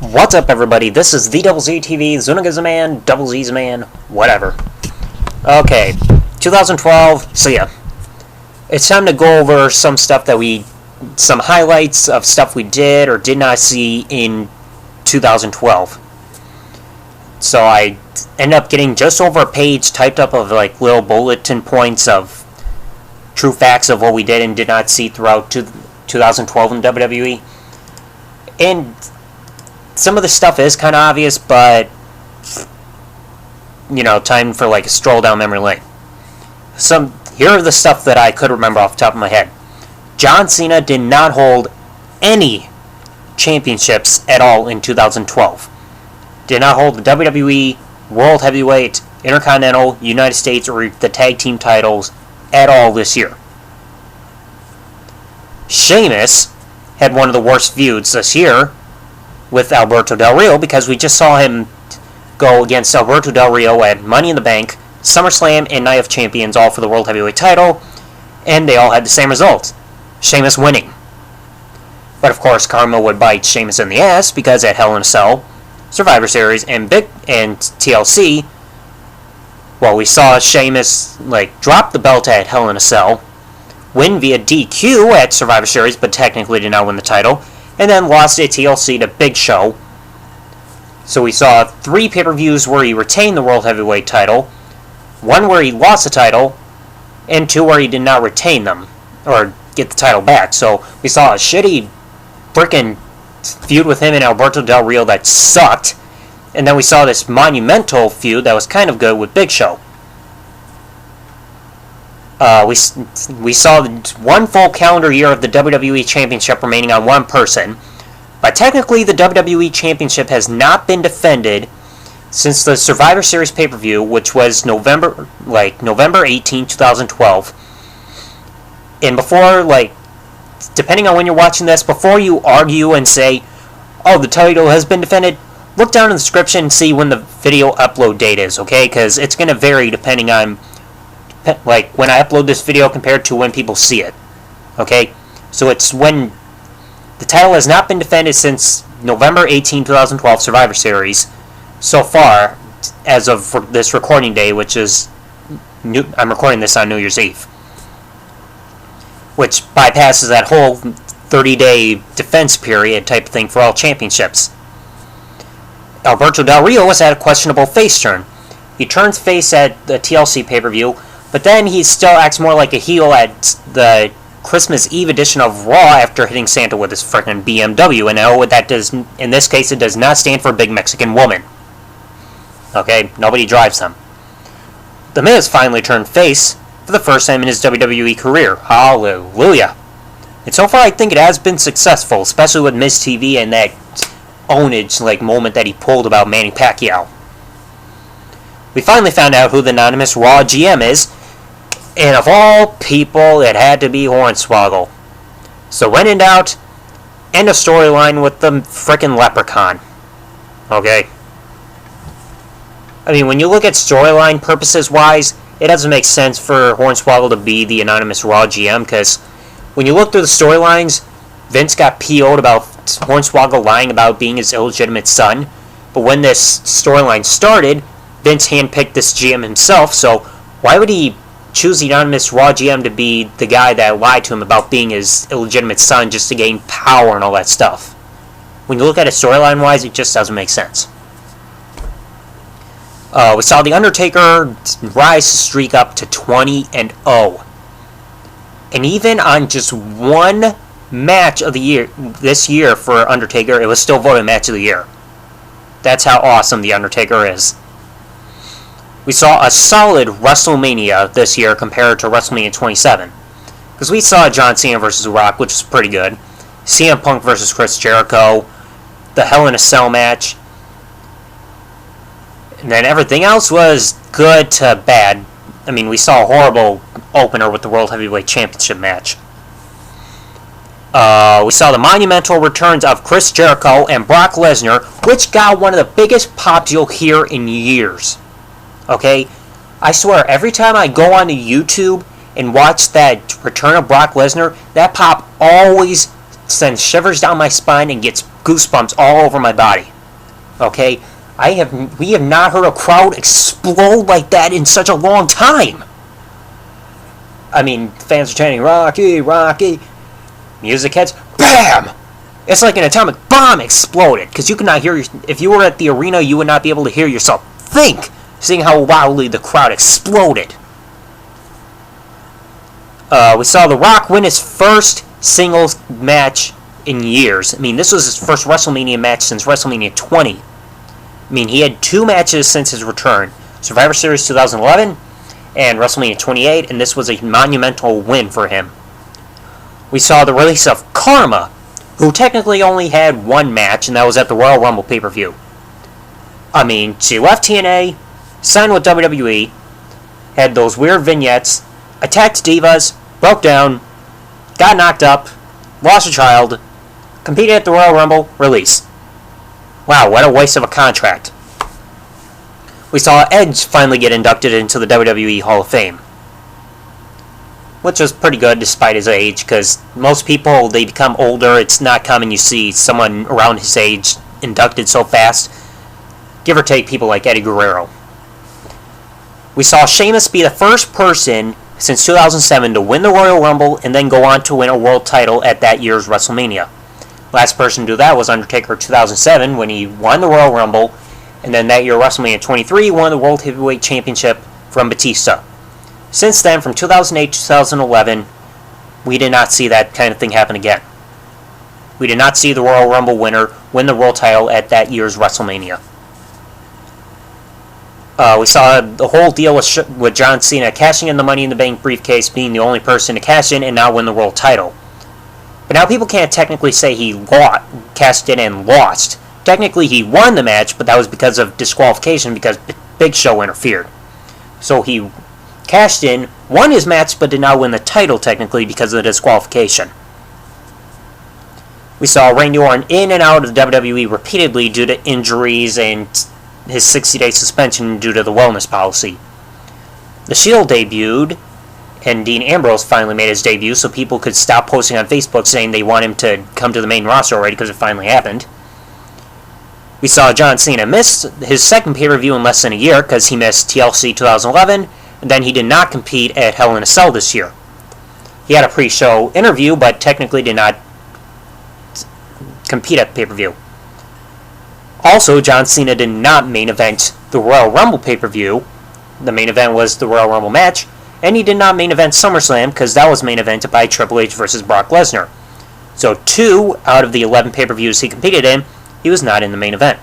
What's up, everybody? This is the Double Z TV, Zuniga's a man, Double Z's a man, whatever. Okay, 2012, so yeah. It's time to go over some highlights of stuff we did or did not see in 2012. So I ended up getting just over a page typed up of like little bulletin points of true facts of what we did and did not see throughout 2012 in WWE. And some of the stuff is kind of obvious, but, you know, time for like a stroll down memory lane. Here are the stuff that I could remember off the top of my head. John Cena did not hold any championships at all in 2012. Did not hold the WWE, World Heavyweight, Intercontinental, United States, or the Tag Team titles at all this year. Sheamus had one of the worst feuds this year with Alberto Del Rio, because we just saw him go against Alberto Del Rio at Money in the Bank, SummerSlam, and Night of Champions, all for the World Heavyweight title, and they all had the same result: Sheamus winning. But of course, karma would bite Sheamus in the ass, because at Hell in a Cell, Survivor Series, and TLC, well, we saw Sheamus drop the belt at Hell in a Cell, win via DQ at Survivor Series, but technically did not win the title, and then lost at TLC to Big Show. So we saw 3 pay-per-views where he retained the World Heavyweight title, 1 where he lost the title, and 2 where he did not retain them, or get the title back. So we saw a shitty frickin' feud with him and Alberto Del Rio that sucked, and then we saw this monumental feud that was kind of good with Big Show. We saw 1 full calendar year of the WWE Championship remaining on one person, but technically the WWE Championship has not been defended since the Survivor Series pay-per-view, which was November 18, 2012. And before, depending on when you're watching this, before you argue and say, oh, the title has been defended, look down in the description and see when the video upload date is, okay? Because it's going to vary depending on when I upload this video compared to when people see it. Okay? So it's when the title has not been defended since November 18, 2012 Survivor Series so far, as of this recording day, which is I'm recording this on New Year's Eve, which bypasses that whole 30-day defense period type of thing for all championships. Alberto Del Rio was at a questionable face turn. He turns face at the TLC pay-per-view, but then he still acts more like a heel at the Christmas Eve edition of Raw after hitting Santa with his frickin' BMW. And no, that does, in this case, it does not stand for Big Mexican Woman. Okay, nobody drives them. The Miz finally turned face for the first time in his WWE career. Hallelujah. And so far, I think it has been successful, especially with Miz TV and that ownage moment that he pulled about Manny Pacquiao. We finally found out who the anonymous Raw GM is, and of all people, it had to be Hornswoggle. So when in doubt, end of storyline with the frickin' leprechaun. Okay? I mean, when you look at storyline purposes-wise, it doesn't make sense for Hornswoggle to be the anonymous Raw GM, because when you look through the storylines, Vince got PO'd about Hornswoggle lying about being his illegitimate son, but when this storyline started, Vince handpicked this GM himself, so why would he choose the anonymous Raw GM to be the guy that lied to him about being his illegitimate son just to gain power and all that stuff? When you look at it storyline-wise, it just doesn't make sense. We saw The Undertaker rise the streak up to 20-0. And even on just one match of the year, this year for Undertaker, it was still voted Match of the Year. That's how awesome The Undertaker is. We saw a solid WrestleMania this year compared to WrestleMania 27. Because we saw John Cena vs. The Rock, which was pretty good. CM Punk vs. Chris Jericho. The Hell in a Cell match. And then everything else was good to bad. I mean, we saw a horrible opener with the World Heavyweight Championship match. We saw the monumental returns of Chris Jericho and Brock Lesnar, which got one of the biggest pops you'll hear in years. Okay? I swear, every time I go onto YouTube and watch that return of Brock Lesnar, that pop always sends shivers down my spine and gets goosebumps all over my body. Okay? We have not heard a crowd explode like that in such a long time. I mean, fans are chanting, Rocky, Rocky. Music hits, BAM! It's like an atomic bomb exploded, because you could not hear, if you were at the arena, you would not be able to hear yourself think, seeing how wildly the crowd exploded. We saw The Rock win his first singles match in years. I mean, this was his first WrestleMania match since WrestleMania 20. I mean, he had 2 matches since his return. Survivor Series 2011 and WrestleMania 28, and this was a monumental win for him. We saw the release of Karma, who technically only had 1 match, and that was at the Royal Rumble pay-per-view. I mean, she left TNA, signed with WWE, had those weird vignettes, attacked divas, broke down, got knocked up, lost a child, competed at the Royal Rumble, release. Wow, what a waste of a contract. We saw Edge finally get inducted into the WWE Hall of Fame, which was pretty good despite his age, because most people, they become older. It's not common you see someone around his age inducted so fast. Give or take people like Eddie Guerrero. We saw Sheamus be the first person since 2007 to win the Royal Rumble and then go on to win a world title at that year's WrestleMania. Last person to do that was Undertaker 2007 when he won the Royal Rumble, and then that year WrestleMania 23 won the World Heavyweight Championship from Batista. Since then, from 2008 to 2011, we did not see that kind of thing happen again. We did not see the Royal Rumble winner win the world title at that year's WrestleMania. We saw the whole deal with John Cena cashing in the Money in the Bank briefcase, being the only person to cash in and now win the world title. But now people can't technically say he cashed in and lost. Technically he won the match, but that was because of disqualification because Big Show interfered. So he cashed in, won his match, but did not win the title technically because of the disqualification. We saw Randy Orton in and out of the WWE repeatedly due to injuries and his 60-day suspension due to the wellness policy. The Shield debuted, and Dean Ambrose finally made his debut, so people could stop posting on Facebook saying they want him to come to the main roster already because it finally happened. We saw John Cena miss his second pay-per-view in less than a year because he missed TLC 2011, and then he did not compete at Hell in a Cell this year. He had a pre-show interview, but technically did not compete at the pay-per-view. Also, John Cena did not main event the Royal Rumble pay-per-view. The main event was the Royal Rumble match, and he did not main event SummerSlam because that was main evented by Triple H versus Brock Lesnar. So 2 out of the 11 pay-per-views he competed in, he was not in the main event.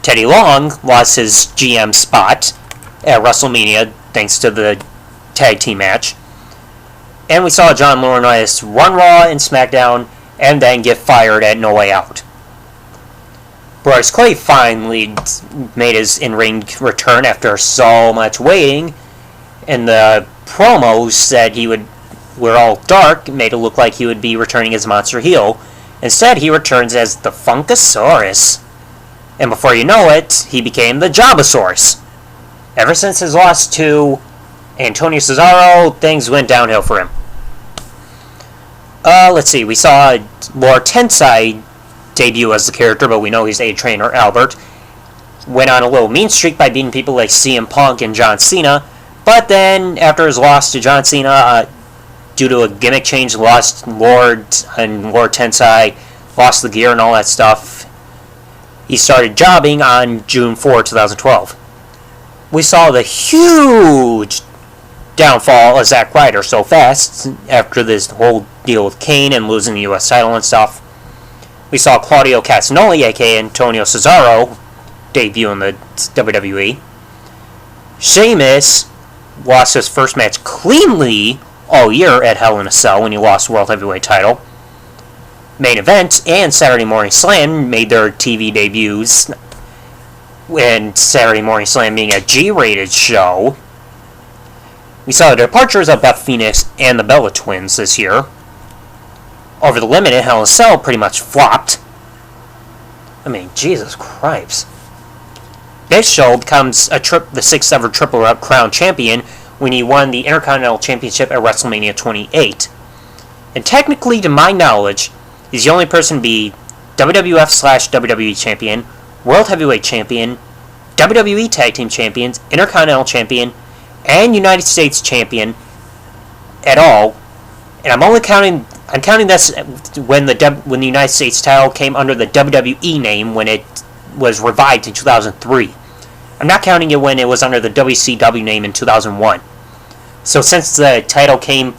Teddy Long lost his GM spot at WrestleMania thanks to the tag team match. And we saw John Laurinaitis run Raw and SmackDown and then get fired at No Way Out. Bryce Clay finally made his in-ring return after so much waiting, and the promos said we're all dark, made it look like he would be returning as Monster Heel. Instead, he returns as the Funkasaurus. And before you know it, he became the Jabasaurus. Ever since his loss to Antonio Cesaro, things went downhill for him. Let's see, we saw Lord Tensai debut as the character, but we know he's A-Train or Albert. Went on a little mean streak by beating people like CM Punk and John Cena, but then after his loss to John Cena, due to a gimmick change, lost Lord and Lord Tensai, lost the gear and all that stuff. He started jobbing on June 4, 2012. We saw the huge downfall of Zack Ryder so fast after this whole deal with Kane and losing the US title and stuff. We saw Claudio Castagnoli, aka Antonio Cesaro, debut in the WWE. Sheamus lost his first match cleanly all year at Hell in a Cell when he lost the World Heavyweight title. Main Event and Saturday Morning Slam made their TV debuts, and Saturday Morning Slam being a G-rated show. We saw the departures of Beth Phoenix and the Bella Twins this year. Over the Limit and Hell in a Cell pretty much flopped. I mean, Jesus Christ. This show becomes the 6th ever Triple Crown champion when he won the Intercontinental Championship at WrestleMania 28. And technically, to my knowledge, He's the only person to be WWF/WWE Champion, World Heavyweight Champion, WWE Tag Team Champions, Intercontinental Champion, and United States Champion at all. And I'm counting this when the United States title came under the WWE name when it was revived in 2003. I'm not counting it when it was under the WCW name in 2001. So since the title came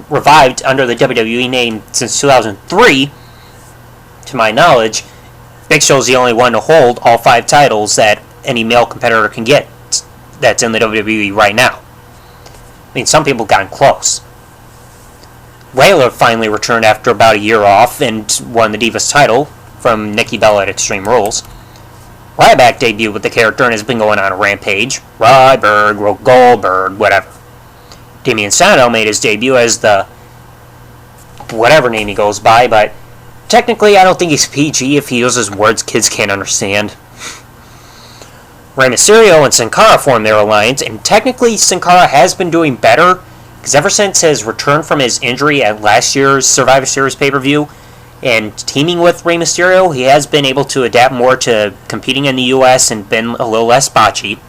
revived under the WWE name since 2003, to my knowledge, Big Show's the only one to hold all 5 titles that any male competitor can get that's in the WWE right now. I mean, some people gotten close. Layla finally returned after about a year off and won the Divas title from Nikki Bella at Extreme Rules. Ryback debuted with the character and has been going on a rampage. Ryberg, Goldberg, whatever. Damian Sandow made his debut as the whatever name he goes by, but technically I don't think he's PG if he uses words kids can't understand. Rey Mysterio and Sin Cara formed their alliance, and technically Sin Cara has been doing better, because ever since his return from his injury at last year's Survivor Series pay-per-view, and teaming with Rey Mysterio, he has been able to adapt more to competing in the US and been a little less botchy.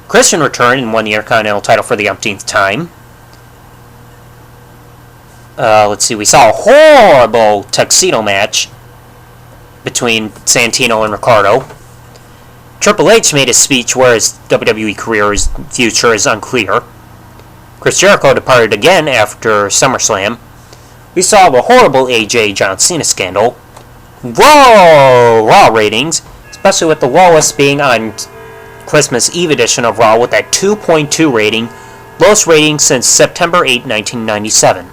Christian returned and won the Intercontinental title for the umpteenth time. Let's see, we saw a horrible tuxedo match between Santino and Ricardo. Triple H made a speech where his WWE career's future is unclear. Chris Jericho departed again after SummerSlam. We saw a horrible AJ John Cena scandal. Raw ratings, especially with the lowest being on Christmas Eve edition of Raw with that 2.2 rating, lowest rating since September 8, 1997.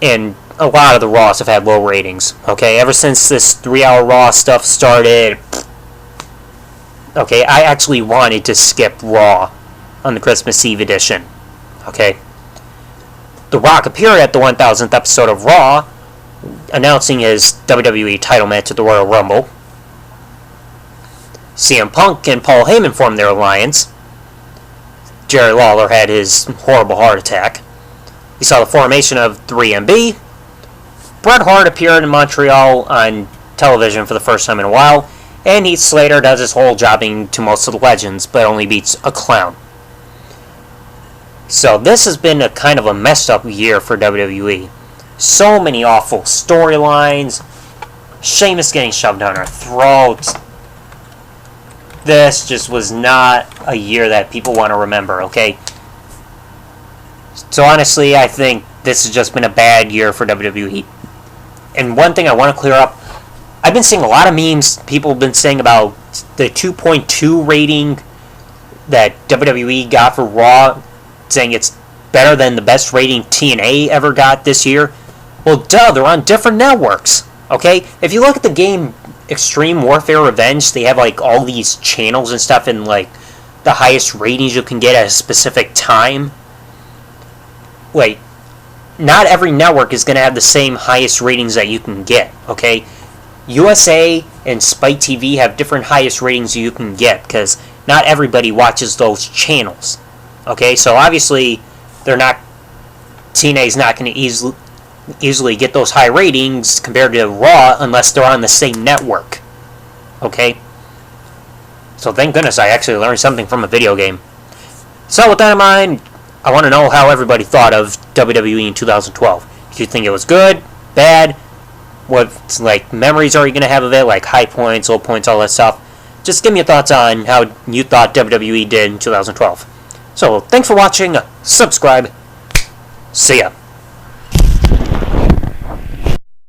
And a lot of the Raws have had low ratings, okay? Ever since this 3-hour Raw stuff started, okay, I actually wanted to skip Raw on the Christmas Eve edition, okay? The Rock appeared at the 1000th episode of Raw, announcing his WWE title match at the Royal Rumble. CM Punk and Paul Heyman formed their alliance. Jerry Lawler had his horrible heart attack. We saw the formation of 3MB. Bret Hart appeared in Montreal on television for the first time in a while, and Heath Slater does his whole jobbing to most of the legends, but only beats a clown. So this has been a kind of a messed up year for WWE. So many awful storylines. Sheamus getting shoved down our throats. This just was not a year that people want to remember, okay? So honestly, I think this has just been a bad year for WWE. And one thing I want to clear up, I've been seeing a lot of memes people have been saying about the 2.2 rating that WWE got for Raw, saying it's better than the best rating TNA ever got this year. Well, duh, they're on different networks, okay? If you look at the game Extreme Warfare Revenge, they have like all these channels and stuff and like the highest ratings you can get at a specific time. Wait, not every network is going to have the same highest ratings that you can get, okay? USA and Spike TV have different highest ratings you can get because not everybody watches those channels, okay? So obviously, TNA's not going to easily get those high ratings compared to Raw unless they're on the same network, okay? So thank goodness I actually learned something from a video game. So with that in mind, I want to know how everybody thought of WWE in 2012. Did you think it was good, bad? What like memories are you going to have of it, like high points, low points, all that stuff? Just give me your thoughts on how you thought WWE did in 2012. So thanks for watching, subscribe, see ya.